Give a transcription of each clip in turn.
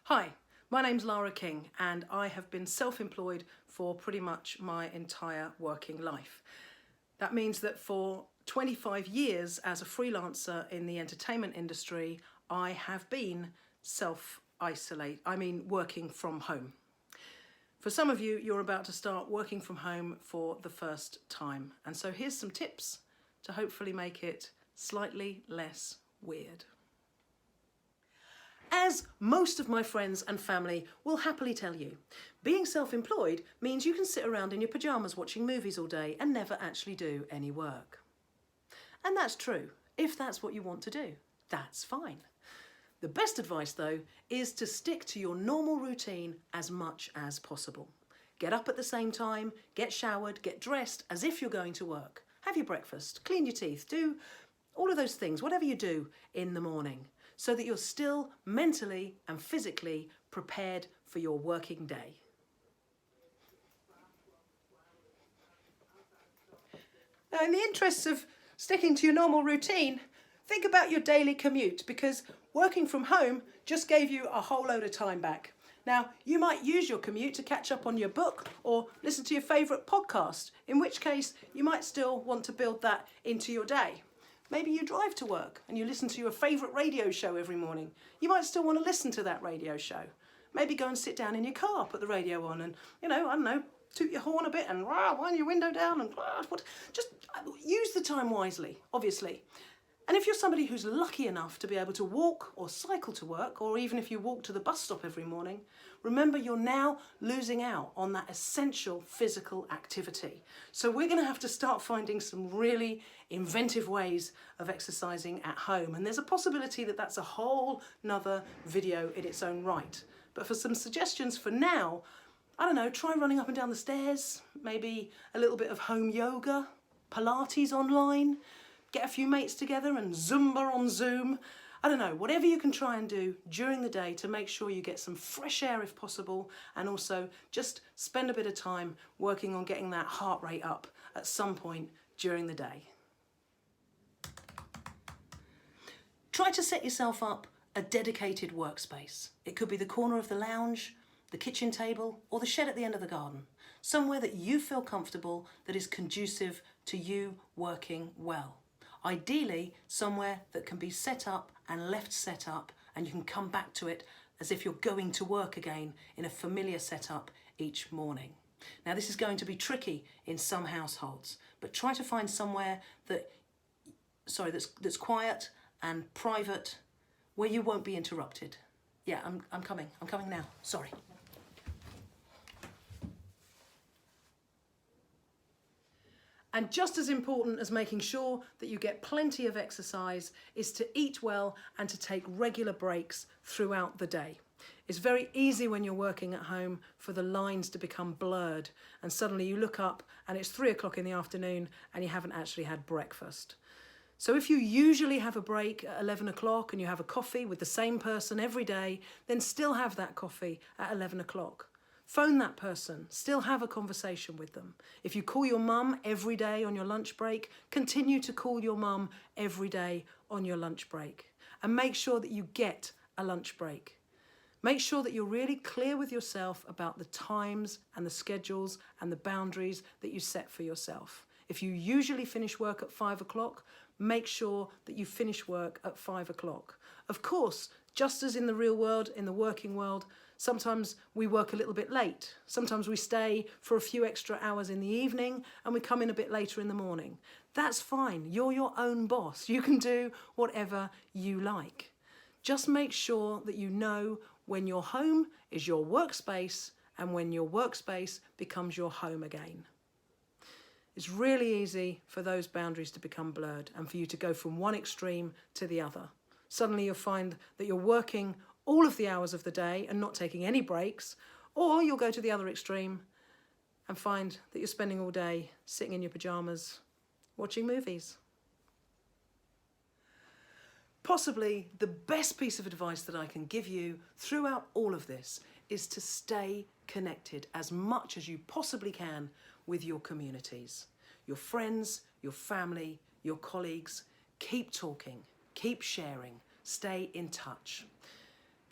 Hi, my name's Lara King and I have been self-employed for pretty much my entire working life. That means that for 25 years as a freelancer in the entertainment industry, I have been working from home. For some of you, you're about to start working from home for the first time. And so here's some tips to hopefully make it slightly less weird. As most of my friends and family will happily tell you, being self-employed means you can sit around in your pyjamas watching movies all day and never actually do any work. And that's true. If that's what you want to do, that's fine. The best advice, though, is to stick to your normal routine as much as possible. Get up at the same time, get showered, get dressed as if you're going to work. Have your breakfast, clean your teeth, do all of those things, whatever you do in the morning, so that you're still mentally and physically prepared for your working day. Now, in the interests of sticking to your normal routine, think about your daily commute, because working from home just gave you a whole load of time back. Now, you might use your commute to catch up on your book or listen to your favourite podcast, in which case you might still want to build that into your day. Maybe you drive to work and you listen to your favourite radio show every morning. You might still want to listen to that radio show. Maybe go and sit down in your car, put the radio on and, toot your horn a bit and wind your window down and just use the time wisely, obviously. And if you're somebody who's lucky enough to be able to walk or cycle to work, or even if you walk to the bus stop every morning, remember you're now losing out on that essential physical activity. So we're going to have to start finding some really inventive ways of exercising at home. And there's a possibility that that's a whole nother video in its own right. But for some suggestions for now, try running up and down the stairs, maybe a little bit of home yoga, Pilates online, get a few mates together and Zumba on Zoom. Whatever you can try and do during the day to make sure you get some fresh air if possible, and also just spend a bit of time working on getting that heart rate up at some point during the day. Try to set yourself up a dedicated workspace. It could be the corner of the lounge, the kitchen table, or the shed at the end of the garden. Somewhere that you feel comfortable, that is conducive to you working well. Ideally, somewhere that can be set up and left set up, and you can come back to it as if you're going to work again in a familiar setup each morning. Now, this is going to be tricky in some households, but try to find somewhere that's quiet and private, where you won't be interrupted. Yeah, I'm coming now, sorry. And just as important as making sure that you get plenty of exercise is to eat well and to take regular breaks throughout the day. It's very easy when you're working at home for the lines to become blurred, and suddenly you look up and it's 3 o'clock in the afternoon and you haven't actually had breakfast. So if you usually have a break at 11 o'clock and you have a coffee with the same person every day, then still have that coffee at 11 o'clock. Phone that person, still have a conversation with them. If you call your mum every day on your lunch break, continue to call your mum every day on your lunch break. And make sure that you get a lunch break. Make sure that you're really clear with yourself about the times and the schedules and the boundaries that you set for yourself. If you usually finish work at 5 o'clock, make sure that you finish work at 5 o'clock. Of course, just as in the real world, in the working world, sometimes we work a little bit late. Sometimes we stay for a few extra hours in the evening and we come in a bit later in the morning. That's fine. You're your own boss. You can do whatever you like. Just make sure that you know when your home is your workspace and when your workspace becomes your home again. It's really easy for those boundaries to become blurred and for you to go from one extreme to the other. Suddenly you'll find that you're working all of the hours of the day and not taking any breaks, or you'll go to the other extreme and find that you're spending all day sitting in your pyjamas watching movies. Possibly the best piece of advice that I can give you throughout all of this is to stay connected as much as you possibly can with your communities, your friends, your family, your colleagues. Keep talking, keep sharing, stay in touch.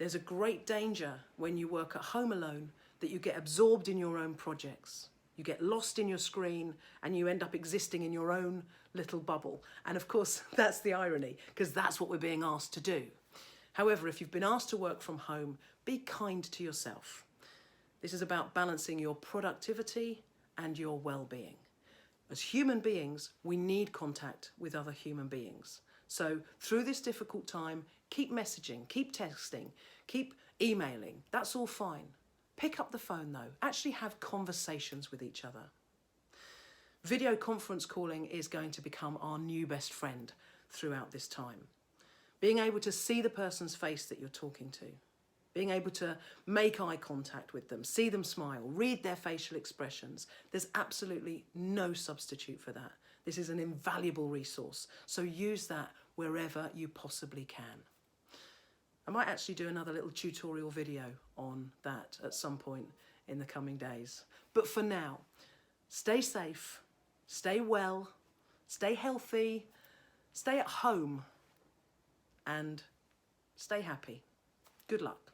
There's a great danger when you work at home alone that you get absorbed in your own projects. You get lost in your screen and you end up existing in your own little bubble. And of course, that's the irony, because that's what we're being asked to do. However, if you've been asked to work from home, be kind to yourself. This is about balancing your productivity and your well-being. As human beings, we need contact with other human beings. So through this difficult time, keep messaging, keep texting, keep emailing. That's all fine. Pick up the phone though. Actually have conversations with each other. Video conference calling is going to become our new best friend throughout this time. Being able to see the person's face that you're talking to, being able to make eye contact with them, see them smile, read their facial expressions. There's absolutely no substitute for that. This is an invaluable resource, so use that wherever you possibly can. I might actually do another little tutorial video on that at some point in the coming days. But for now, stay safe, stay well, stay healthy, stay at home, and stay happy. Good luck.